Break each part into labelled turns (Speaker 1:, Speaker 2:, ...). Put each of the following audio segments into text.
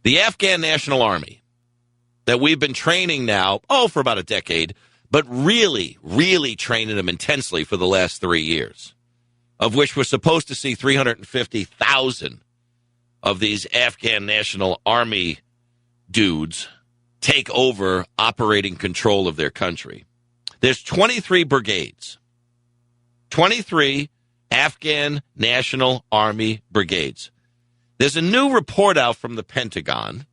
Speaker 1: The Afghan National Army that we've been training now, for about a decade, but really, really training them intensely for the last 3 years, of which we're supposed to see 350,000 of these Afghan National Army dudes take over operating control of their country. There's 23 brigades, 23 Afghan National Army brigades. There's a new report out from the Pentagon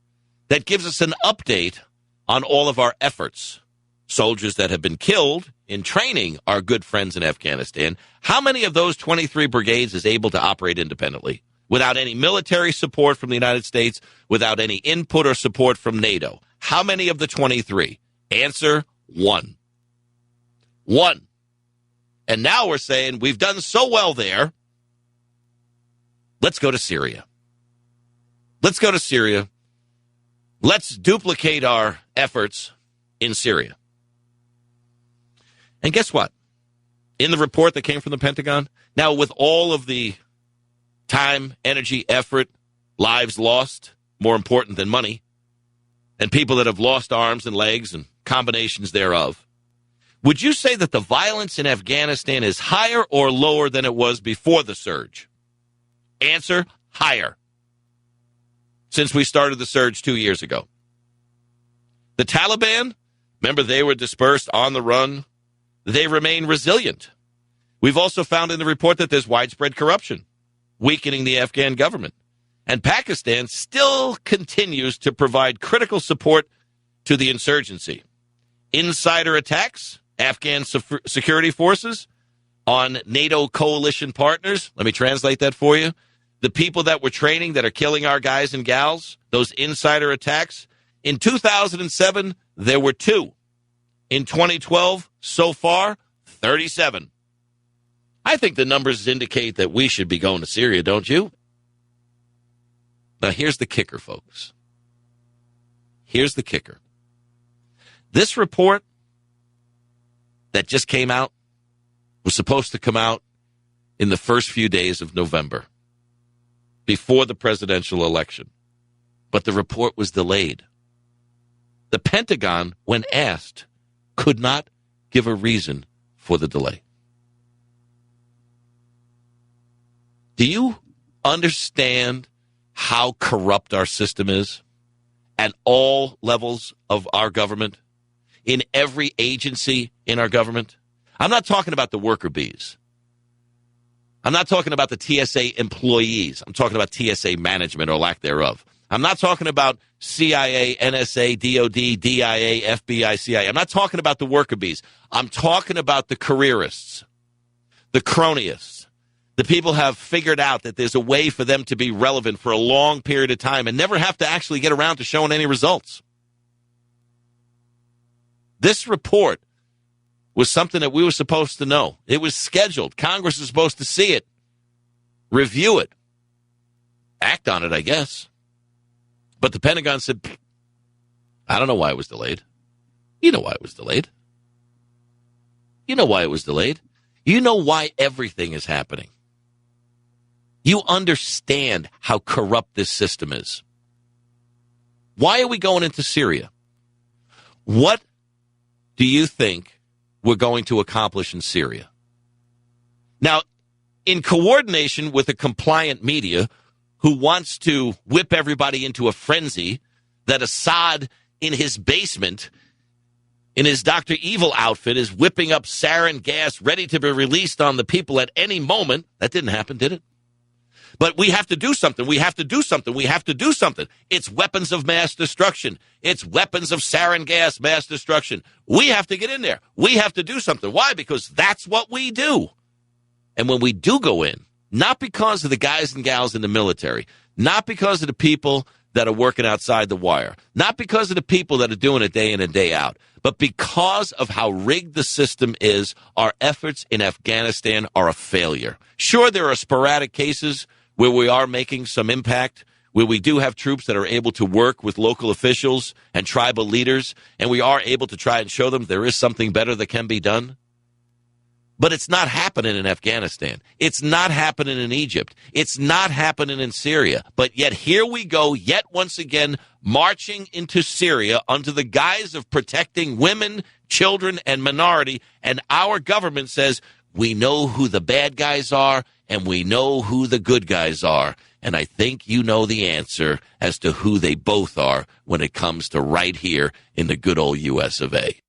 Speaker 1: that gives us an update on all of our efforts. Soldiers that have been killed in training our good friends in Afghanistan. How many of those 23 brigades is able to operate independently without any military support from the United States, without any input or support from NATO? How many of the 23? Answer, 1. 1. And now we're saying we've done so well there. Let's go to Syria. Let's go to Syria. Let's duplicate our efforts in Syria. And guess what? In the report that came from the Pentagon, now with all of the time, energy, effort, lives lost, more important than money, and people that have lost arms and legs and combinations thereof, would you say that the violence in Afghanistan is higher or lower than it was before the surge? Answer, higher. Since we started the surge 2 years ago. The Taliban, remember they were dispersed on the run. They remain resilient. We've also found in the report that there's widespread corruption, weakening the Afghan government. And Pakistan still continues to provide critical support to the insurgency. Insider attacks, Afghan security forces on NATO coalition partners. Let me translate that for you. The people that we're training that are killing our guys and gals, those insider attacks. In 2007, there were 2. In 2012, so far, 37. I think the numbers indicate that we should be going to Syria, don't you? Now, here's the kicker, folks. Here's the kicker. This report that just came out was supposed to come out in the first few days of November, before the presidential election. But the report was delayed. The Pentagon, when asked, could not give a reason for the delay. Do you understand how corrupt our system is at all levels of our government, in every agency in our government? I'm not talking about the worker bees. I'm not talking about the TSA employees. I'm talking about TSA management or lack thereof. I'm not talking about CIA, NSA, DOD, DIA, FBI, CIA. I'm not talking about the worker bees. I'm talking about the careerists, the cronyists. The people have figured out that there's a way for them to be relevant for a long period of time and never have to actually get around to showing any results. This report was something that we were supposed to know. It was scheduled. Congress was supposed to see it, review it, act on it, I guess. But the Pentagon said, I don't know why it was delayed. You know why it was delayed. You know why it was delayed. You know why everything is happening. You understand how corrupt this system is. Why are we going into Syria? What do you think we're going to accomplish in Syria? Now, in coordination with a compliant media who wants to whip everybody into a frenzy that Assad in his basement, in his Dr. Evil outfit, is whipping up sarin gas ready to be released on the people at any moment. That didn't happen, did it? But we have to do something. We have to do something. We have to do something. It's weapons of mass destruction. It's weapons of sarin gas mass destruction. We have to get in there. We have to do something. Why? Because that's what we do. And when we do go in, not because of the guys and gals in the military, not because of the people that are working outside the wire, not because of the people that are doing it day in and day out, but because of how rigged the system is, our efforts in Afghanistan are a failure. Sure, there are sporadic cases where we are making some impact, where we do have troops that are able to work with local officials and tribal leaders, and we are able to try and show them there is something better that can be done. But it's not happening in Afghanistan. It's not happening in Egypt. It's not happening in Syria. But yet here we go, yet once again, marching into Syria under the guise of protecting women, children, and minority. And our government says, we know who the bad guys are and we know who the good guys are. And I think you know the answer as to who they both are when it comes to right here in the good old U.S. of A.